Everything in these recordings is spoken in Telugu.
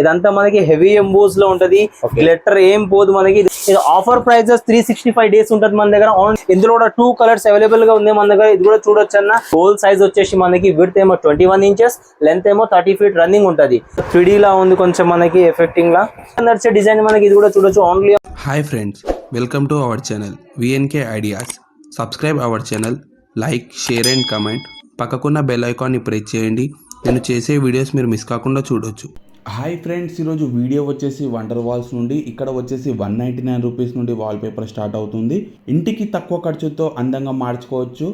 ఇదంతా మనకి హెవీ ఎంబోస్ లో ఉంటది, గ్లిటర్ ఏం పోదు మనకి. ఇది ఆఫర్ ప్రైజెస్ 365 days ఉంటుంది మన దగ్గర. ఇందులో కూడా 2 కలర్స్ అవైలబుల్ గా ఉంది మన దగ్గర. ఇది కూడా చూడొచ్చు అన్న. రోల్ సైజ్ వచ్చేసి మనకి విడ్త్ ఏమో 21 inches, లెంత్ ఏమో 30 feet రన్నింగ్ ఉంటది. 3D లా ఉంది కొంచెం మనకి ఎఫెక్టింగ్ లా నడిచే డిజైన్ మనకి. ఇది కూడా చూడొచ్చు only. Hi friends, welcome to our channel VNK ideas. Subscribe our channel, like, share and comment. పక్కకున్న బెల్ ఐకాన్ని ప్రెస్ చేయండి. నేను చేసే వీడియోస్ మీరు మిస్ కాకుండా చూడొచ్చు. హాయ్ ఫ్రెండ్స్, ఈరోజు వీడియో వచ్చేసి వండర్ వాల్స్ నుండి. ఇక్కడ వచ్చేసి 199 రూపీస్ నుండి వాల్ పేపర్ స్టార్ట్ అవుతుంది. ఇంటికి తక్కువ ఖర్చుతో అందంగా మార్చుకోవచ్చు.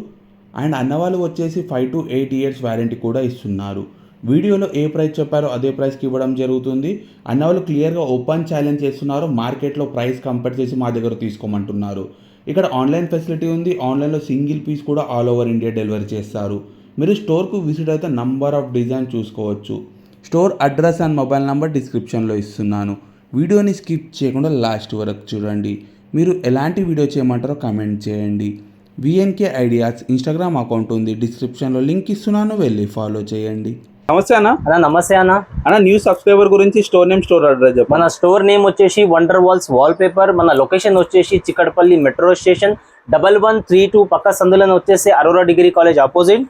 అండ్ అన్నవాళ్ళు వచ్చేసి 5 to 8 years వారంటీ కూడా ఇస్తున్నారు. వీడియోలో ఏ ప్రైస్ చెప్పారో అదే ప్రైస్కి ఇవ్వడం జరుగుతుంది. అన్నవాళ్ళు క్లియర్గా ఓపెన్ ఛాలెంజ్ చేస్తున్నారు. మార్కెట్లో ప్రైస్ కంపేర్ చేసి మా దగ్గర తీసుకోమంటున్నారు. ఇక్కడ ఆన్లైన్ ఫెసిలిటీ ఉంది. ఆన్లైన్లో సింగిల్ పీస్ కూడా ఆల్ ఓవర్ ఇండియా డెలివరీ చేస్తారు. మీరు స్టోర్కు విజిట్ అయితే నంబర్ ఆఫ్ డిజైన్ చూసుకోవచ్చు. Store address and mobile number డిస్క్రిప్షన్లో ఇస్తున్నాను. వీడియోని స్కిప్ చేయకుండా లాస్ట్ వరకు చూడండి. మీరు ఎలాంటి వీడియో చేయమంటారో కామెంట్ చేయండి. VNK ఐడియాస్ ఇన్స్టాగ్రామ్ అకౌంట్ ఉంది, డిస్క్రిప్షన్లో లింక్ ఇస్తున్నాను, వెళ్ళి ఫాలో చేయండి. నమస్తే అన్న. నమస్తే అన్న. న్యూ సబ్స్క్రైబర్ గురించి స్టోర్ నేమ్, స్టోర్ అడ్రస్ చెప్పండి. మన స్టోర్ నేమ్ వచ్చేసి వండర్ వాల్స్ వాల్ పేపర్. మన లొకేషన్ వచ్చేసి చిక్కడపల్లి మెట్రో స్టేషన్ 1132 పక్క సందులను వచ్చేసి అరోరా డిగ్రీ కాలేజ్ ఆపోజిట్.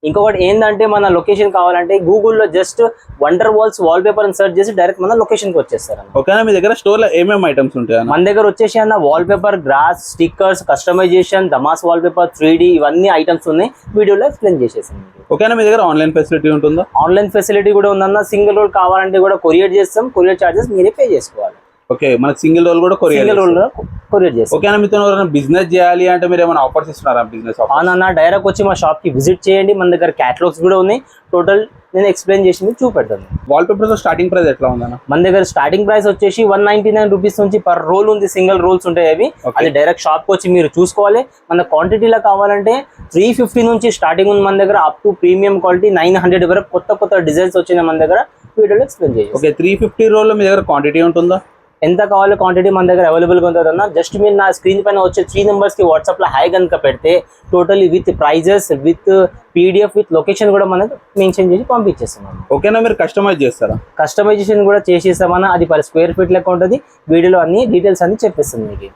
ఇంకొకటి ఏంటంటే మన లొకేషన్ కావాలంటే గూగుల్లో just wonder walls wallpaper అని సెర్చ్ చేసి డైరెక్ట్ మన లొకేషన్కి వచ్చేస్తారు. ఓకేనా? మీ దగ్గర స్టోర్లో ఏమేమి ఐటమ్స్ ఉంటాయి? మన దగ్గర వచ్చేసి అన్న wall paper, grass, stickers, customization, damask wall paper, 3D ఇవన్నీ ఐటమ్స్ ఉన్నాయి. వీడియోలో ఎక్స్ప్లెయిన్ చేసేసాను. ఓకేనా? మీ దగ్గర ఆన్లైన్ ఫెసిలిటీ ఉంటుందా? ఆన్లైన్ ఫెసిలిటీ కూడా ఉందన్న. సింగిల్ రోల్ కావాలంటే కూడా కొరియర్ చేస్తాం. కొరియర్ చార్జెస్ మీరే పే చేసుకోవాలి. ఓకే, మనకి సింగిల్ రోల్ కూడా కొరియర్ చేస్తాం. ఓకేనా? మీతో ఎవరైనా బిజినెస్ చేయాలి అంటే మీరు ఏమైనా ఆఫర్స్ ఇస్తున్నారా? బిజినెస్ అన్న డైరెక్ట్ వచ్చి మా షాప్ కి విజిట్ చేయండి. మన దగ్గర క్యాటలాగ్స్ కూడా ఉన్నాయి. టోటల్ నేను ఎక్స్ప్లెయిన్ చేసి చూపెడతాను. వాల్ పేపర్ స్టార్టింగ్ ప్రైస్ ఎట్లా ఉందన్న? మన దగ్గర స్టార్టింగ్ ప్రైస్ వచ్చేసి 199 రూపీస్ నుంచి పర్ రోల్ ఉంది. సింగిల్ రోల్స్ ఉంటాయి అవి. అది డైరెక్ట్ షాప్ కి వచ్చి మీరు చూసుకోవాలి. మన క్వాంటిటీలో కావాలంటే 350 నుంచి స్టార్టింగ్ ఉంది మన దగ్గర. అప్ టు ప్రీమియం క్వాలిటీ 900 వరకు కొత్త డిజైన్స్ వచ్చినాయి మన దగ్గర. వీడియోలో ఎక్స్ప్లెయిన్ చేయాలి. ఓకే, 350 రోల్ లో మీ దగ్గర క్వాంటిటీ ఉంటుందా? ఎంత కావాలో క్వాంటిటీ మన దగ్గర అవైలబుల్గా ఉంటుంది అన్న. జస్ట్ మీరు నా స్క్రీన్ పైన వచ్చే 3 నెంబర్స్కి వాట్సాప్లో హై కనుక పెడితే totally with prices, with PDF, with location కూడా మనకు మెన్షన్ చేసి పంపించేస్తున్నాం. ఓకేనా? మీరు కస్టమైజ్ చేస్తారా? కస్టమైజేషన్ కూడా చేసేస్తామన్నా. అది per square feet లెక్క ఉంటుంది. వీడియోలో అన్ని డీటెయిల్స్ అన్ని చెప్పేస్తుంది మీకు.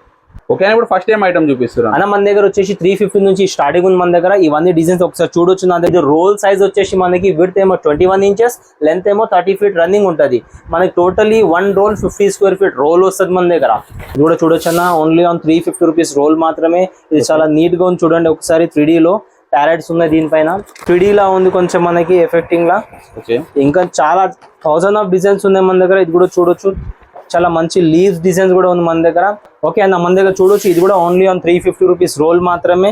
ఓకేనా? ఇప్పుడు ఫస్ట్ టైం ఐటమ్ చూపిస్తారు అన్న. మన దగ్గర వచ్చేసి 350 నుంచి స్టార్టింగ్ ఉంది మన దగ్గర. ఇవన్నీ డిజైన్స్ ఒకసారి చూడొచ్చు. నా దగ్గర రోల్ సైజ్ వచ్చేసి మనకి విడ్త్ ఏమో 21 inches, లెంత్ ఏమో 30 feet రన్నింగ్ ఉంటుంది. మనకి totally 1 roll 50 square feet roll వస్తుంది మన దగ్గర. ఇది కూడా చూడొచ్చు అన్న. ఓన్లీ ఆన్ 350 రూపీస్ రోల్ మాత్రమే. ఇది చాలా నీట్ గా ఉంది చూడండి ఒకసారి. 3D లో ప్యారెట్స్ ఉన్నాయి దీనిపైన. 3D లా ఉంది కొంచెం మనకి ఎఫెక్టింగ్ లా. ఇంకా చాలా 1000 ఆఫ్ డిజైన్స్ ఉన్నాయి మన దగ్గర. ఇది కూడా చూడొచ్చు. చాలా మంచి లీవ్స్ డిజైన్స్ కూడా ఉంది మన దగ్గర. ఓకే అన్న, మన దగ్గర చూడొచ్చు. ఇది కూడా ఓన్లీ ఆన్ 350 రూపీస్ రోల్ మాత్రమే.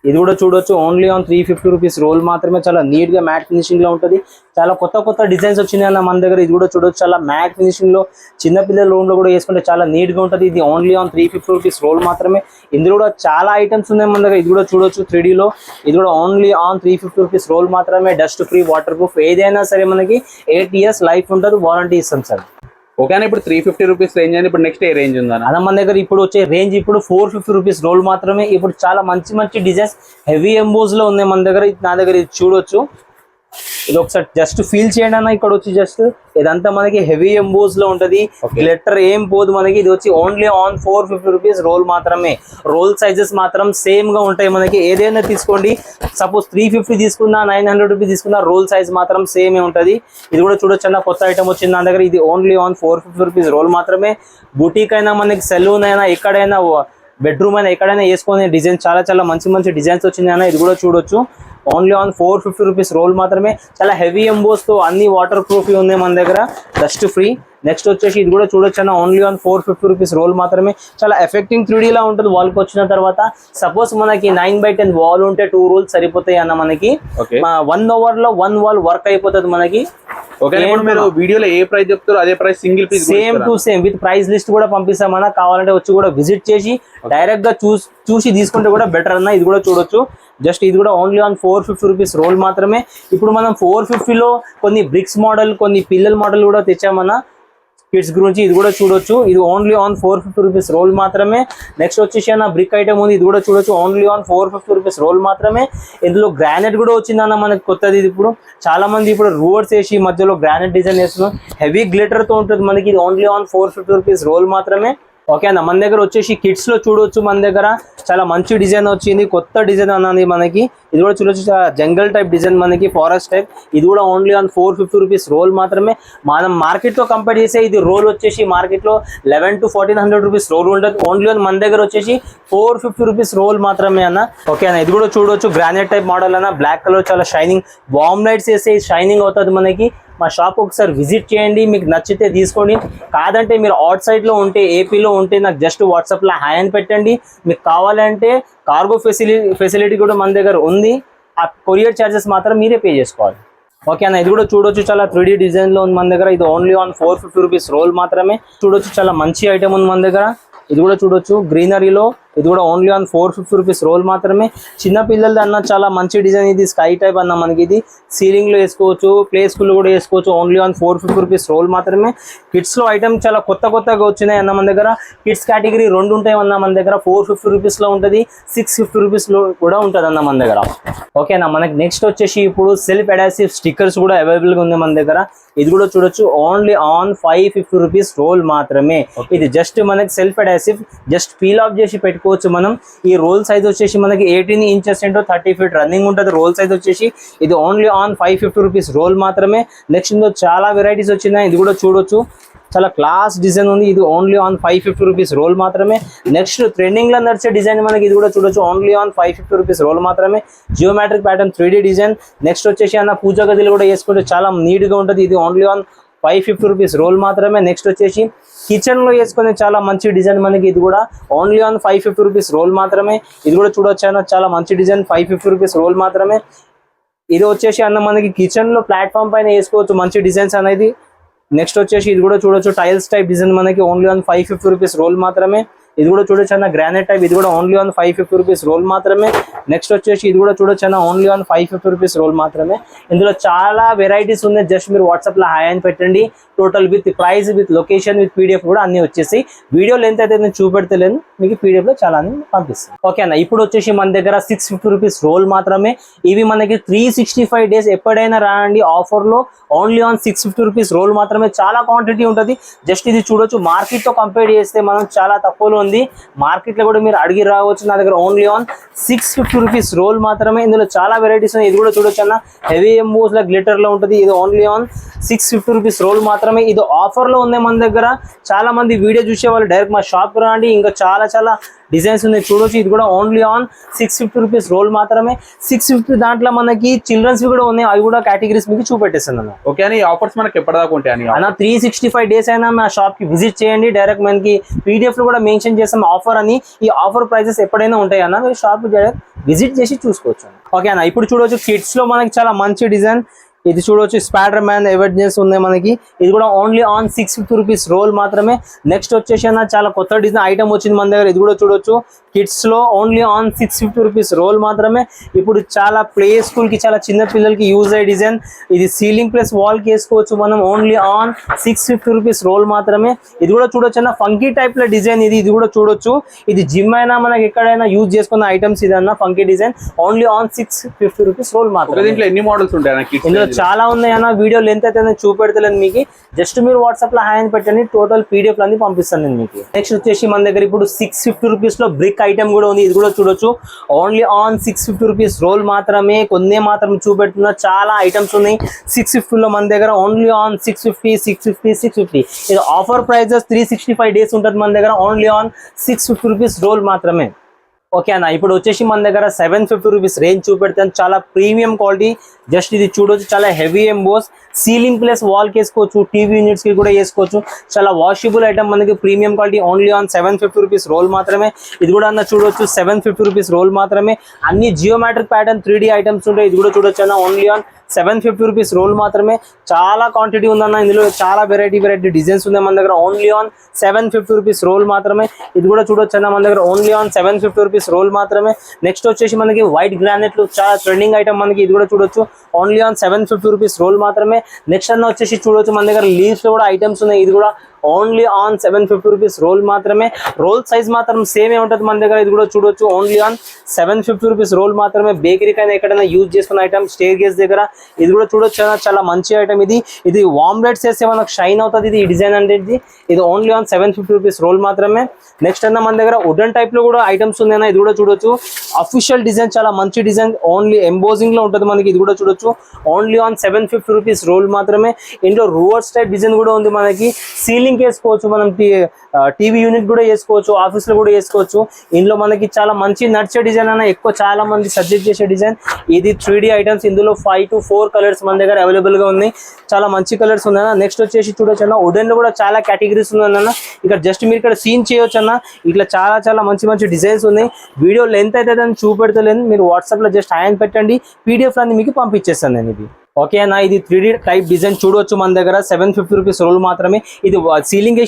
ఇది కూడా చూడొచ్చు. ఓన్లీ ఆన్ 350 రూపీస్ రోల్ మాత్రమే. చాలా నీట్ గా మ్యాట్ ఫినిషింగ్ లో ఉంటుంది. చాలా కొత్త డిజైన్స్ వచ్చినాయి అన్న మన దగ్గర. ఇది కూడా చూడొచ్చు. చాలా మ్యాట్ ఫినిషింగ్ లో చిన్నపిల్లల రూమ్ లో కూడా వేసుకుంటే చాలా నీట్ గా ఉంటుంది. ఇది ఓన్లీ ఆన్ 350 రూపీస్ రోల్ మాత్రమే. ఇందులో కూడా చాలా ఐటమ్స్ ఉన్నాయి మన దగ్గర. ఇది కూడా చూడొచ్చు 3D లో. ఇది కూడా ఓన్లీ ఆన్ 350 రూపీస్ రోల్ మాత్రమే. డస్ట్ ఫ్రీ, వాటర్ ప్రూఫ్, ఏదైనా సరే మనకి 8 years లైఫ్ ఉంటుంది. వారంటీ ఇస్తాం సార్. ఓకేనా? ఇప్పుడు 350 రూపీస్ రేంజ్ అని. ఇప్పుడు నెక్స్ట్ ఏ రేంజ్ ఉందా? అన్న మన దగ్గర ఇప్పుడు వచ్చే రేంజ్ ఇప్పుడు 450 రూపీస్ రోల్ మాత్రమే. ఇప్పుడు చాలా మంచి డిజైన్స్ హెవీ ఎంబోస్ లో ఉన్నాయి మన దగ్గర. నా దగ్గర ఇది చూడొచ్చు. ఇది ఒకసారి జస్ట్ ఫీల్ చేయండి అన్న. ఇక్కడ వచ్చి జస్ట్ ఇదంతా మనకి హెవీ ఎంబోస్ లో ఉంటది. గ్లిటర్ ఏం పోదు మనకి. ఇది వచ్చి ఓన్లీ ఆన్ 450 రూపీస్ రోల్ మాత్రమే. రోల్ సైజెస్ మాత్రం సేమ్ గా ఉంటాయి మనకి. ఏదైనా తీసుకోండి. సపోజ్ 350 తీసుకున్నా, 900 రూపీస్ తీసుకున్నా, రోల్ సైజ్ మాత్రం సేమే ఉంటది. ఇది కూడా చూడొచ్చు అన్న. కొత్త ఐటమ్ వచ్చింది నా దగ్గర. ఇది ఓన్లీ ఆన్ 450 రూపీస్ రోల్ మాత్రమే. బుటీక్ అయినా మనకి, సెలూన్ అయినా, ఎక్కడైనా, బెడ్రూమ్ అయినా ఎక్కడైనా వేసుకునే డిజైన్ చాలా మంచి డిజైన్స్ వచ్చింది అన్న. ఇది కూడా చూడొచ్చు. ఓన్లీ ఆన్ 450 రూపీస్ రోల్ మాత్రమే. చాలా హెవీ ఎంబోస్ తో అన్ని వాటర్ ప్రూఫ్ ఉన్నాయి మన దగ్గర. Dust free. నెక్స్ట్ వచ్చేసి ఇది కూడా చూడొచ్చు అన్న. ఓన్లీ ఆన్ 450 రూపీస్ రోల్ మాత్రమే. చాలా ఎఫెక్టింగ్ 3D లా ఉంటుంది వాల్కి వచ్చిన తర్వాత. సపోజ్ మనకి 9/10 వాల్ ఉంటే 2 rolls సరిపోతాయి అన్న మనకి. 1 hour లో 1 wall వర్క్ అయిపోతుంది మనకి. ఓకే, ఇప్పుడు మీరు వీడియోలో ఏ ప్రైస్ చెప్తారో అదే price single piece same to same with price list కూడా పంపిస్తామన్నా. కావాలంటే వచ్చి కూడా విజిట్ చేసి డైరెక్ట్ గా చూసి తీసుకుంటే కూడా బెటర్ అన్న. ఇది కూడా చూడొచ్చు. జస్ట్ ఇది కూడా ఓన్లీ ఆన్ 450 రూపీస్ రోల్ మాత్రమే. ఇప్పుడు మనం 450లో కొన్ని బ్రిక్స్ మోడల్, కొన్ని పిల్లల మోడల్ కూడా తెచ్చామన్నా. కిడ్స్ గురించి ఇది కూడా చూడొచ్చు. ఇది ఓన్లీ ఆన్ 450 రూపీస్ రోల్ మాత్రమే. నెక్స్ట్ వచ్చేసి అన్న బ్రిక్ ఐటమ్ ఉంది, ఇది కూడా చూడొచ్చు. ఓన్లీ ఆన్ 450 రూపీస్ రోల్ మాత్రమే. ఇందులో గ్రానైట్ కూడా వచ్చిందన్న మనకి కొత్తది. ఇది ఇప్పుడు చాలా మంది ఇప్పుడు రూవర్స్ వేసి మధ్యలో గ్రానైట్ డిజైన్ వేస్తున్నాం. హెవీ గ్లిటర్ తో ఉంటుంది మనకి. ఇది ఓన్లీ ఆన్ 450 రూపీస్ రోల్ మాత్రమే. ఓకే అన్న, మన దగ్గర వచ్చేసి కిడ్స్ లో చూడొచ్చు. మన దగ్గర చాలా మంచి డిజైన్ వచ్చింది, కొత్త డిజైన్ అన్నది మనకి. ఇది కూడా చూడొచ్చు, జంగల్ టైప్ డిజైన్ మనకి, ఫారెస్ట్ టైప్. ఇది కూడా ఓన్లీ ఆన్ 450 రూపీస్ రోల్ మాత్రమే. మనం మార్కెట్ తో కంపేర్ చేస్తే ఇది రోల్ వచ్చేసి మార్కెట్ లో 1100 to 1400 రూపీస్ రోల్ ఉంటుంది. ఓన్లీ ఆన్ మన దగ్గర వచ్చేసి 450 రూపీస్ రోల్ మాత్రమే అన్న. ఓకే అన్న, ఇది కూడా చూడొచ్చు, గ్రానైట్ టైప్ మోడల్ అన్న. బ్లాక్ కలర్ చాలా షైనింగ్, బాంబ్ లైట్స్ వేస్తే షైనింగ్ అవుతుంది మనకి. మా షాప్ ఒకసారి విజిట్ చేయండి, మీకు నచ్చితే తీసుకోండి. కాదంటే మీరు అవుట్ సైడ్ లో ఉంటే, ఏపీలో ఉంటే నాకు జస్ట్ వాట్సాప్ లో హాయ్ అని పెట్టండి. మీకు కావాలంటే కార్గో ఫెసిలిటీ కూడా మన దగ్గర ఉంది. ఆ కొరియర్ ఛార్జెస్ మాత్రం మీరే పే చేసుకోవాలి. ఓకే అన్న, ఇది కూడా చూడొచ్చు, చాలా 3D డిజైన్ లో ఉంది మన దగ్గర. ఇది ఓన్లీ ఆన్ 450 రూపీస్ రోల్ మాత్రమే. చూడొచ్చు, చాలా మంచి ఐటమ్ ఉంది మన దగ్గర. ఇది కూడా చూడొచ్చు, గ్రీనరీలో. ఇది కూడా ఓన్లీ ఆన్ 450 రూపీస్ రోల్ మాత్రమే. చిన్న పిల్లలది అన్న చాలా మంచి డిజైన్. ఇది స్కై టైప్ అన్న మనకి. ఇది సీలింగ్ లో వేసుకోవచ్చు, ప్లే స్కూల్ కూడా వేసుకోవచ్చు. ఓన్లీ ఆన్ 450 రూపీస్ రోల్ మాత్రమే. కిడ్స్ లో ఐటమ్ చాలా కొత్తగా వచ్చినాయి అన్న మన దగ్గర. కిడ్స్ కేటగిరీ 2 ఉంటాయి అన్న మన దగ్గర. 450 రూపీస్ లో ఉంటుంది, 650 రూపీస్ లో కూడా ఉంటుంది అన్న మన దగ్గర. ఓకేనా, మనకి నెక్స్ట్ వచ్చేసి ఇప్పుడు సెల్ఫ్ అడాసివ్ స్టిక్కర్స్ కూడా అవైలబుల్ గా ఉంది మన దగ్గర. ఇది కూడా చూడొచ్చు, ఓన్లీ ఆన్ 550 రూపీస్ రోల్ మాత్రమే. ఇది జస్ట్ మనకి సెల్ఫ్ అడాసివ్, జస్ట్ పీల్ ఆఫ్ చేసి పెట్టుకోవచ్చు మనం. ఈ రోల్ సైజ్ వచ్చేసి మనకి 18 ఇంచెస్ ఇంటూ 30 ఫీట్ రన్నింగ్ ఉంటుంది రోల్ సైజ్ వచ్చేసి. ఇది ఓన్లీ ఆన్ 550 రూపీస్ రోల్ మాత్రమే. నెక్స్ట్ ఇందులో చాలా వెరైటీస్ వచ్చినాయి. ఇది కూడా చూడొచ్చు, చాలా క్లాస్ డిజైన్ ఉంది. ఇది ఓన్లీ ఆన్ 550 రూపీస్ రోల్ మాత్రమే. నెక్స్ట్ ట్రెండింగ్ లో నడిచే డిజైన్ మనకి. ఇది కూడా చూడొచ్చు, ఓన్లీ ఆన్ 550 రూపీస్ రోల్ మాత్రమే. Geometric pattern 3D design. Next వచ్చేసి అన్న పూజా గదిలో కూడా వేసుకుంటే చాలా నీట్ గా ఉంటుంది. ఇది ఓన్లీ ఆన్ 550 రూపీస్ రోల్ మాత్రమే. నెక్స్ట్ వచ్చేసి కిచెన్ లో వేసుకునే చాలా మంచి డిజైన్ మనకి. ఇది కూడా ఓన్లీ ఆన్ 550 రూపీస్ రోల్ మాత్రమే. ఇది కూడా చూడొచ్చు అన్న, చాలా మంచి డిజైన్, 550 రూపీస్ రోల్ మాత్రమే. ఇది వచ్చేసి అన్న మనకి కిచెన్ లో ప్లాట్ఫామ్ పైన వేసుకోవచ్చు, మంచి డిజైన్స్ అనేది. నెక్స్ట్ వచ్చేసి ఇది కూడా చూడొచ్చు, టైల్స్ టైప్ డిజైన్ మనకి. ఓన్లీ ఆన్ 550 రూపీస్ రోల్ మాత్రమే. ఇది కూడా చూడొచ్చు అన్న, గ్రానైట్ టైప్. ఇది కూడా ఓన్లీ ఆన్ 550 రూపీస్ రోల్ మాత్రమే. నెక్స్ట్ వచ్చేసి ఇది కూడా చూడొచ్చు అన్న, ఓన్లీ ఆన్ 550 రూపీస్ రోల్ మాత్రమే. ఇందులో చాలా వెరైటీస్ ఉన్నాయి. జస్ట్ మీరు వాట్సాప్ లో హాయ్ అని పెట్టండి. Total with price, with location, with PDF కూడా అన్ని వచ్చేసి. వీడియో లెంత్ అయితే నేను చూపెడతలేను, మీకు PDF లో చాలా అన్ని పంపిస్తాను. ఓకే అన్న, ఇప్పుడు వచ్చేసి మన దగ్గర 650 రూపీస్ రోల్ మాత్రమే. ఇవి మనకి 365 డేస్ ఎప్పుడైనా రాండి ఆఫర్ లో. ఓన్లీ ఆన్ 650 రూపీస్ రోల్ మాత్రమే. చాలా క్వాంటిటీ ఉంటుంది. జస్ట్ ఇది చూడొచ్చు, మార్కెట్ తో కంపేర్ చేస్తే మనం చాలా తక్కువలో ఉంది. మార్కెట్ లో కూడా మీరు అడిగి రావచ్చు. నా దగ్గర ఓన్లీ ఆన్ 650 రూపీస్ రోల్ మాత్రమే. ఇందులో చాలా వెరైటీస్ ఉన్నాయి. ఇది కూడా చూడొచ్చు అన్న, హెవీ ఎంబోస్ లా గ్లిటర్ లో ఉంటుంది. ఇది ఓన్లీ ఆన్ 650 రూపీస్ రోల్ మాత్రమే. ఇది ఆఫర్ లో ఉంది మన దగ్గర. చాలా మంది వీడియో చూసే వాళ్ళు డైరెక్ట్ మా షాప్ రండి, ఇంకా చాలా డిజైన్స్ ఉన్నాయి చూడొచ్చు. ఇది కూడా ఓన్లీ ఆన్ 650 రూపీస్ రోల్ మాత్రమే. 650 దాంట్లో మనకి చిల్డ్రన్స్ కూడా ఉన్నాయి, అవి కూడా కేటగిరీస్ మీకు చూపెట్టేస్తాను అన్న. ఓకే అని ఆఫర్స్ మనకి ఎప్పటిదాకా ఉంటాయి అన్న? 365 డేస్ అయినా మా షాప్ కి విజిట్ చేయండి. డైరెక్ట్ మనకి PDF లో కూడా మెన్షన్ చేస్తాం ఆఫర్ అని. ఈ ఆఫర్ ప్రైసెస్ ఎప్పుడైనా ఉంటాయి అన్న, మీరు షాప్ డైరెక్ట్ విజిట్ చేసి చూసుకోవచ్చు. ఓకే అన్న, ఇప్పుడు చూడొచ్చు కిడ్స్ లో మనకి చాలా మంచి డిజైన్. ఇది చూడొచ్చు, స్పైడర్ మ్యాన్ ఎవెంజర్స్ ఉన్నాయి మనకి. ఇది కూడా ఓన్లీ ఆన్ 650 రూపీస్ రోల్ మాత్రమే. నెక్స్ట్ వచ్చేసి అన్న, చాలా కొత్త డిజైన్ ఐటమ్ వచ్చింది మన దగ్గర. ఇది కూడా చూడొచ్చు, కిడ్స్ లో ఓన్లీ ఆన్ 650 రూపీస్ రోల్ మాత్రమే. ఇప్పుడు చాలా ప్లే స్కూల్ కి, చాలా చిన్న పిల్లలకి యూజ్ అయ్యే డిజైన్. ఇది సీలింగ్ ప్లస్ వాల్ కి వేసుకోవచ్చు మనం. ఓన్లీ ఆన్ 650 రూపీస్ రోల్ మాత్రమే. ఇది కూడా చూడొచ్చు అన్న, ఫంకీ టైప్ లో డిజైన్. ఇది కూడా చూడొచ్చు, ఇది జిమ్ అయినా మనకి ఎక్కడైనా యూజ్ చేసుకున్న ఐటమ్స్. ఇది అన్న funky design, only on 650 rupees roll మాత్రమే. దీంట్లో ఎన్ని మోడల్స్ ఉంటాయి? ఇందులో చాలా ఉన్నాయి అన్న. వీడియో లెంత్ అయితే నేను చూపెడతలేను మీకు. జస్ట్ మీరు వాట్సాప్ లో హాయ్ అని పెట్టండి, టోటల్ PDF లో అన్ని పంపిస్తాను నేను మీకు. నెక్స్ట్ వచ్చేసి మన దగ్గర ఇప్పుడు 650 రూపీస్ లో బ్రిక్ ఐటమ్ కూడా ఉంది. ఇది కూడా చూడొచ్చు, ఓన్లీ ఆన్ 650 రూపీస్ రోల్ మాత్రమే. కొన్ని మాత్రం చూపెడుతున్నా, చాలా ఐటమ్స్ ఉన్నాయి 650 లో మన దగ్గర. Only on 650. ఇది ఆఫర్ ప్రైజెస్. 365 డేస్ ఉంటుంది మన దగ్గర. ఓన్లీ ఆన్ 650 రూపీస్ రోల్ మాత్రమే. ఓకే అన్న, ఇప్పుడు వచ్చేసి మన దగ్గర 750 రూపీస్ రేంజ్ చూపెడతాను. చాలా ప్రీమియం క్వాలిటీ. జస్ట్ ఇది చూడొచ్చు, చాలా heavy emboss. Ceiling plus wall కి వేసుకోవచ్చు, టీవీ యూనిట్స్ కి కూడా వేసుకోవచ్చు. చాలా వాషబుల్ ఐటమ్ మనకి, premium quality. Only on 750 rupees roll మాత్రమే. ఇది కూడా అన్న చూడొచ్చు, 750 రూపీస్ రోల్ మాత్రమే. అన్ని జియోమెట్రిక్ ప్యాటర్న్ 3D ఐటమ్స్ ఉంటాయి. ఇది కూడా చూడొచ్చు అన్న, ఓన్లీ ఆన్ 750 రూపీస్ రోల్ మాత్రమే. చాలా క్వాంటిటీ ఉందన్న. ఇందులో చాలా వెరైటీ డిజైన్స్ ఉన్నాయి మన దగ్గర. ఓన్లీ ఆన్ 750 రూపీస్ రోల్ మాత్రమే. ఇది కూడా చూడొచ్చు అన్న మన దగ్గర. ఓన్లీ ఆన్ 750 రూపీస్ రోల్ మాత్రమే. నెక్స్ట్ వచ్చేసి మనకి వైట్ గ్రానైట్లు, చాలా ట్రెండింగ్ ఐటమ్ మనకి. ఇది కూడా చూడొచ్చు, ఓన్లీ ఆన్ 750 రూపీస్ రోల్ మాత్రమే. నెక్స్ట్ అన్న వచ్చేసి చూడొచ్చు మన దగ్గర లీవ్స్ లో కూడా ఐటమ్స్ ఉన్నాయి. ఇది కూడా ఓన్లీ ఆన్ 750 రూపీస్ రోల్ మాత్రమే. రోల్ సైజ్ మాత్రం సేమ్ ఉంటుంది మన దగ్గర. ఇది కూడా చూడొచ్చు ఓన్లీ ఆన్ 750 రూపీస్ రోల్ మాత్రమే. బేకరీకైనా ఎక్కడైనా యూజ్ చేసుకున్న ఐటమ్ స్టేర్ గేజ్ దగ్గర ఇది కూడా చూడొచ్చు. చాలా మంచి ఐటమ్ ఇది. ఇది వామ్ లైట్స్ వేస్తే మనకు షైన్ అవుతుంది. ఇది డిజైన్ అంటే ఇది ఓన్లీ ఆన్ 750 రూపీస్ రోల్ మాత్రమే. నెక్స్ట్ అన్న మన దగ్గర వుడెన్ టైప్ లో కూడా ఐటమ్స్ ఉన్నాయన్న. ఇది కూడా చూడొచ్చు అఫీషియల్ డిజైన్, చాలా మంచి డిజైన్. ఓన్లీ ఎంబోజింగ్ లో ఉంటుంది మనకి. ఇది కూడా చూడొచ్చు ఓన్లీ ఆన్ 750 రూపీస్ రోల్ మాత్రమే. ఇందులో రూవర్స్ టైప్ డిజైన్ కూడా ఉంది మనకి. సీలింగ్ వేసుకోవచ్చు, మనం టీవీ యూనిట్ కూడా వేసుకోవచ్చు, ఆఫీస్ లో కూడా వేసుకోవచ్చు. ఇందులో మనకి చాలా మంచి నడిచే డిజైన్ అన్న. ఎక్కువ చాలా మంది సజెస్ట్ చేసే డిజైన్ ఇది. 3D ఐటమ్స్ ఇందులో 5 to 4 కలర్స్ మన దగ్గర అవైలబుల్ గా ఉన్నాయి. చాలా మంచి కలర్స్ ఉన్నాయన్న. నెక్స్ట్ వచ్చేసి చూడొచ్చు అన్న, వుడెన్ లో కూడా చాలా కేటగిరీస్ ఉన్నాయన్న. ఇక్కడ జస్ట్ మీరు ఇక్కడ సీన్ చేయొచ్చు అన్న. ఇట్లా చాలా మంచి డిజైన్స్ ఉన్నాయి. వీడియో లెంత్ అయితే దాన్ని చూపెడతలేను. మీరు వాట్సాప్ లో జస్ట్ హాయ్ అని పెట్టండి, PDF అన్ని మీకు పంపించేస్తాను నేను. ఇది ఓకే అన్న. ఇది 3D టైప్ డిజైన్ చూడొచ్చు మన దగ్గర. 750 రూపీస్ రోల్ మాత్రమే. ఇది సీలింగ్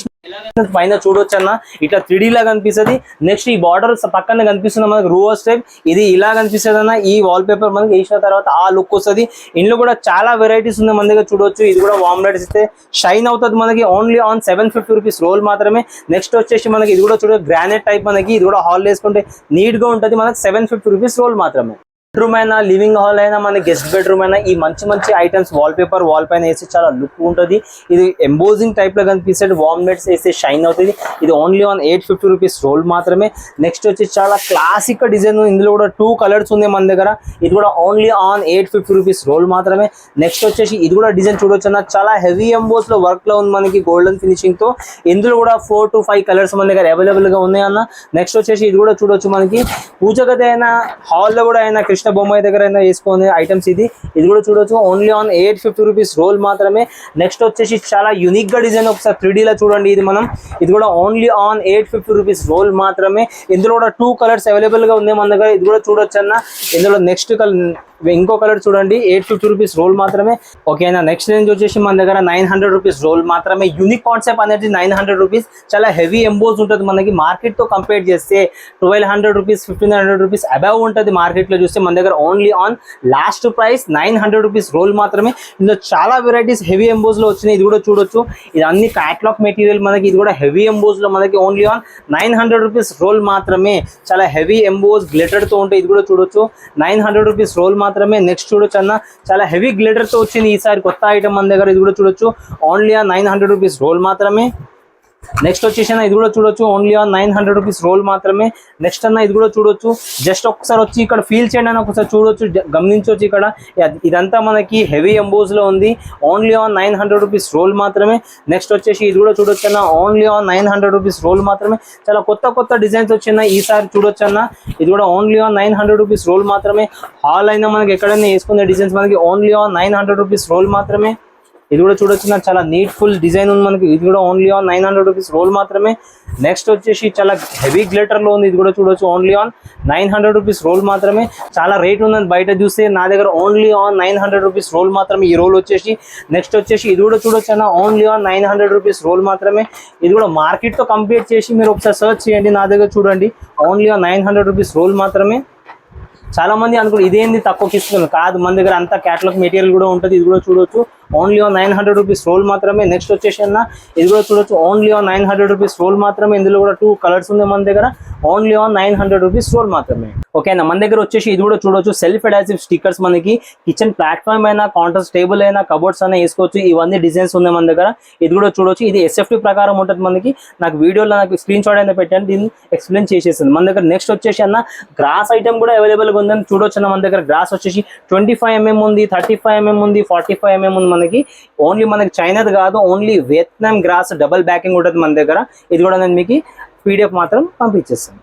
పైన చూడొచ్చు అన్న. ఇట్లా 3D లా కనిపిస్తుంది. నెక్స్ట్ ఈ బార్డర్ పక్కన కనిపిస్తుంది మనకి రూవర్స్ టైప్. ఇది ఇలా కనిపిస్తుంది అన్న. ఈ వాల్ పేపర్ మనకి వేసిన తర్వాత ఆ లుక్ వస్తుంది. ఇందులో కూడా చాలా వెరైటీస్ ఉన్నాయి మన దగ్గర చూడొచ్చు. ఇది కూడా వామ్ లైట్స్ ఇస్తే షైన్ అవుతుంది మనకి. ఓన్లీ ఆన్ 750 రూపీస్ రోల్ మాత్రమే. నెక్స్ట్ వచ్చేసి మనకి ఇది కూడా చూడ గ్రానైట్ టైప్ మనకి. ఇది కూడా హాల్ వేసుకుంటే నీట్ గా ఉంటుంది మనకి. 750 రూపీస్ రోల్ మాత్రమే. బెడ్రూమ్ అయినా, లివింగ్ హాల్ అయినా, మన గెస్ట్ బెడ్రూమ్ అయినా ఈ మంచి ఐటమ్స్ వాల్ పేపర్ వాల్ పైన వేసి చాలా లుక్ ఉంటుంది. ఇది ఎంబోజింగ్ టైప్ లో కనిపిస్తుంది. వామ్ లైట్స్ వేస్తే షైన్ అవుతుంది. ఇది ఓన్లీ ఆన్ 850 రూపీస్ రోల్ మాత్రమే. నెక్స్ట్ వచ్చి చాలా క్లాసిక్ డిజైన్. ఇందులో కూడా 2 కలర్స్ ఉన్నాయి మన దగ్గర. ఇది కూడా ఓన్లీ ఆన్ 850 రూపీస్ రోల్ మాత్రమే. నెక్స్ట్ వచ్చేసి ఇది కూడా డిజైన్ చూడొచ్చు అన్న. చాలా హెవీ ఎంబోస్ లో వర్క్ లో ఉంది మనకి, గోల్డెన్ ఫినిషింగ్ తో. ఇందులో కూడా 4 to 5 కలర్స్ మన దగ్గర అవైలబుల్ గా ఉన్నాయి అన్న. నెక్స్ట్ వచ్చేసి ఇది కూడా చూడొచ్చు మనకి. పూజ గది అయినా, హాల్ లో కూడా అయినా, కృష్ణ బొమ్మాయి దగ్గర అయినా వేసుకునే ఐటమ్స్ ఇది. ఇది కూడా చూడొచ్చు ఓన్లీ ఆన్ 850 రూపీస్ రోల్ మాత్రమే. నెక్స్ట్ వచ్చేసి చాలా యూనిక్ గా డిజైన్. ఒకసారి 3D లో చూడండి. ఇది కూడా ఓన్లీ ఆన్ 850 రూపీస్ రోల్ మాత్రమే. ఇందులో కూడా 2 కలర్స్ అవైలబుల్ గా ఉన్నాయి మన దగ్గర. ఇది కూడా చూడొచ్చు అన్న. ఇందులో నెక్స్ట్ ఇంకో కలర్ చూడండి. 850 రూపీస్ రోల్ మాత్రమే. ఓకేనా. నెక్స్ట్ రేంజ్ వచ్చేసి మన దగ్గర 900 రూపీస్ రోల్ మాత్రమే. యూనిక్ కాన్సెప్ట్ అనేది 900 రూపీస్. చాలా హెవీ ఎంబోస్ ఉంటుంది మనకి. మార్కెట్ తో కంపేర్ చేస్తే 1200 రూపీస్ 1500 రూపీస్ అబవ్ ఉంటుంది మార్కెట్ లో చూస్తే. మన దగ్గర only on last price 900 rupees roll మాత్రమే. ఇందులో చాలా వెరైటీస్ హెవీ ఎంబోస్ లో వచ్చినాయి. ఇది కూడా చూడొచ్చు. ఇది అన్ని క్యాటలాగ్ మెటీరియల్ మనకి. ఇది కూడా హెవీ ఎంబోస్ లో మనకి ఓన్లీ ఆన్ 900 రూపీస్ రోల్ మాత్రమే. చాలా హెవీ ఎంబోస్ గ్లిటర్ తో ఉంటాయి. ఇది కూడా చూడొచ్చు 900 రూపీస్ రోల్ మాత్రమే. నెక్స్ట్ చూడొచ్చు అన్న. చాలా హెవీ గ్లిటర్ తో వచ్చింది ఈసారి కొత్త ఐటమ్ మన దగ్గర. ఇది కూడా చూడొచ్చు ఓన్లీ ఆన్ 900 రూపీస్ రోల్ మాత్రమే. నెక్స్ట్ వచ్చేసి అన్న ఇది కూడా చూడొచ్చు ఓన్లీ ఆన్ 900 రూపీస్ రోల్ మాత్రమే. నెక్స్ట్ అన్న ఇది కూడా చూడొచ్చు. జస్ట్ ఒకసారి వచ్చి ఇక్కడ ఫీల్ చేయండి అన్న. ఒకసారి చూడొచ్చు, గమనించవచ్చు. ఇక్కడ ఇదంతా మనకి హెవీ ఎంబోస్ లో ఉంది. ఓన్లీ ఆన్ 900 రూపీస్ రోల్ మాత్రమే. నెక్స్ట్ వచ్చేసి ఇది కూడా చూడొచ్చు అన్న. ఓన్లీ ఆన్ 900 రూపీస్ రోల్ మాత్రమే. చాలా కొత్త డిజైన్స్ వచ్చిన ఈసారి చూడొచ్చు అన్న. ఇది కూడా ఓన్లీ ఆన్ 900 రూపీస్ రోల్ మాత్రమే. హాల్ అయినా మనకి ఎక్కడైనా వేసుకునే డిజైన్స్ మనకి ఓన్లీ ఆన్ 900 రూపీస్ రోల్ మాత్రమే. ఇది కూడా చూడొచ్చు. చాలా నీట్ ఫుల్ డిజైన్ ఉంది మనకి. ఇది కూడా ఓన్లీ ఆన్ 900 రూపీస్ రోల్ మాత్రమే. నెక్స్ట్ వచ్చేసి చాలా హెవీ గ్లిటర్ లో ఉంది. ఇది కూడా చూడొచ్చు ఓన్లీ ఆన్ 900 రూపీస్ రోల్ మాత్రమే. చాలా రేట్ ఉందని బయట చూస్తే, నా దగ్గర ఓన్లీ ఆన్ 900 రూపీస్ రోల్ మాత్రమే ఈ రోల్ వచ్చేసి. నెక్స్ట్ వచ్చేసి ఇది కూడా చూడొచ్చు అన్న. ఓన్లీ ఆన్ 900 రూపీస్ రోల్ మాత్రమే. ఇది కూడా మార్కెట్ తో కంపేర్ చేసి మీరు ఒకసారి సర్చ్ చేయండి. నా దగ్గర చూడండి ఓన్లీ ఆన్ 900 రూపీస్ రోల్ మాత్రమే. చాలా మంది అనుకుంటారు ఇదేంది తక్కువకి ఇస్తుంది. కాదు, మన దగ్గర అంతా క్యాటలాగ్ మెటీరియల్ కూడా ఉంటుంది. ఇది కూడా చూడొచ్చు ఓన్లీ ఆన్ 900 రూపీస్ రోల్ మాత్రమే. నెక్స్ట్ వచ్చేసి అన్న ఇది కూడా చూడొచ్చు ఓన్లీ ఆన్ 900 రూపీస్ రోల్ మాత్రమే. ఇందులో కూడా 2 కలర్స్ ఉన్నాయి మన దగ్గర. ఓన్లీ ఆన్ 900 రూపీస్ రోల్ మాత్రమే. ఓకేనా. మన దగ్గర వచ్చేసి ఇది కూడా చూడొచ్చు సెల్ఫ్ అడాసివ్ స్టిక్కర్స్. మనకి కిచెన్ ప్లాట్ఫామ్ అయినా, కౌంటర్స్ టేబుల్ అయినా, కబోర్డ్స్ అయినా వేసుకోవచ్చు. ఇవన్నీ డిజైన్స్ ఉన్నాయి మన దగ్గర. ఇది కూడా చూడొచ్చు. ఇది SFT ప్రకారం ఉంటుంది మనకి. నాకు వీడియోలో స్క్రీన్ షాట్ అయినా పెట్టండి, దీన్ని ఎక్స్ప్లెయిన్ చేసేసింది మన దగ్గర. నెక్స్ట్ వచ్చేసి అన్న గ్రాస్ ఐటమ్ కూడా అవైలబుల్ గా ఉందని చూడొచ్చు అన్న. మన దగ్గర గ్రాస్ వచ్చేసి 25mm ఉంది, 35mm ఉంది, 45mm ఉంది మనకి. ఓన్లీ మనకి చైనాది కాదు, only Vietnam grass double backing ఉంటుంది మన దగ్గర. ఇది కూడా నేను మీకు PDF మాత్రం పంపించేస్తాను.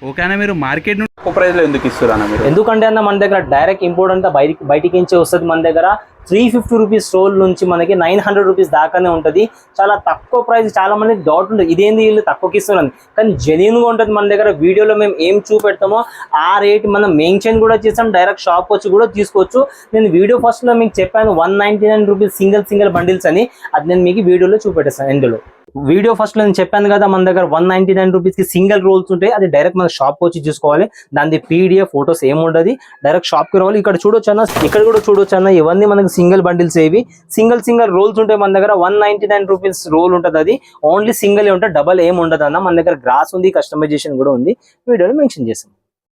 ఓకేనా. మీరు మార్కెట్ నుండి ఒక ప్రైస్ లో ఎందుకు ఇస్తారు అన్న మీరు? ఎందుకంటే అన్న మన దగ్గర డైరెక్ట్ ఇంపోర్ట్ అంతా బయటికి నుంచి వస్తుంది. మన దగ్గర 350 రూపీస్ రోల్ నుంచి మనకి 900 రూపీస్ దాకానే ఉంటుంది. చాలా తక్కువ ప్రైస్. చాలా మంది డౌట్ ఉంటుంది ఇదేంది వీళ్ళు తక్కువకి ఇస్తున్నారు, కానీ జెన్యూన్ గా ఉంటుంది మన దగ్గర. వీడియోలో మేము ఏం చూపెడతామో ఆ రేట్ మనం మెన్షన్ కూడా చేస్తాం. డైరెక్ట్ షాప్ వచ్చి కూడా తీసుకోవచ్చు. నేను వీడియో ఫస్ట్ లో మీకు చెప్పాను 199 రూపీస్ సింగిల్ బండిల్స్ అని. అది నేను మీకు వీడియోలో చూపెట్టేస్తాను. ఇందులో వీడియో ఫస్ట్ లో నేను చెప్పాను కదా, మన దగ్గర 199 రూపీస్ కి సింగిల్ రోల్స్ ఉంటాయి. అది డైరెక్ట్ మన షాప్ వచ్చి చూసుకోవాలి. దాని PDF ఫోటోస్ ఏముండదు, డైరెక్ట్ షాప్ కి రావాలి. ఇక్కడ చూడొచ్చు అన్న, ఇక్కడ కూడా చూడొచ్చు అన్న. ఇవన్నీ మనకి సింగిల్ బండిల్స్ ఏవి సింగిల్ రోల్స్ ఉంటాయి మన దగ్గర 199 రూపీస్ రోల్ ఉంటుంది. అది ఓన్లీ సింగిల్ ఉంటుంది, డబల్ ఏం ఉండదు అన్న. మన దగ్గర గ్రాస్ ఉంది, కస్టమైజేషన్ కూడా ఉంది, వీడియోలో మెన్షన్ చేస్తాం.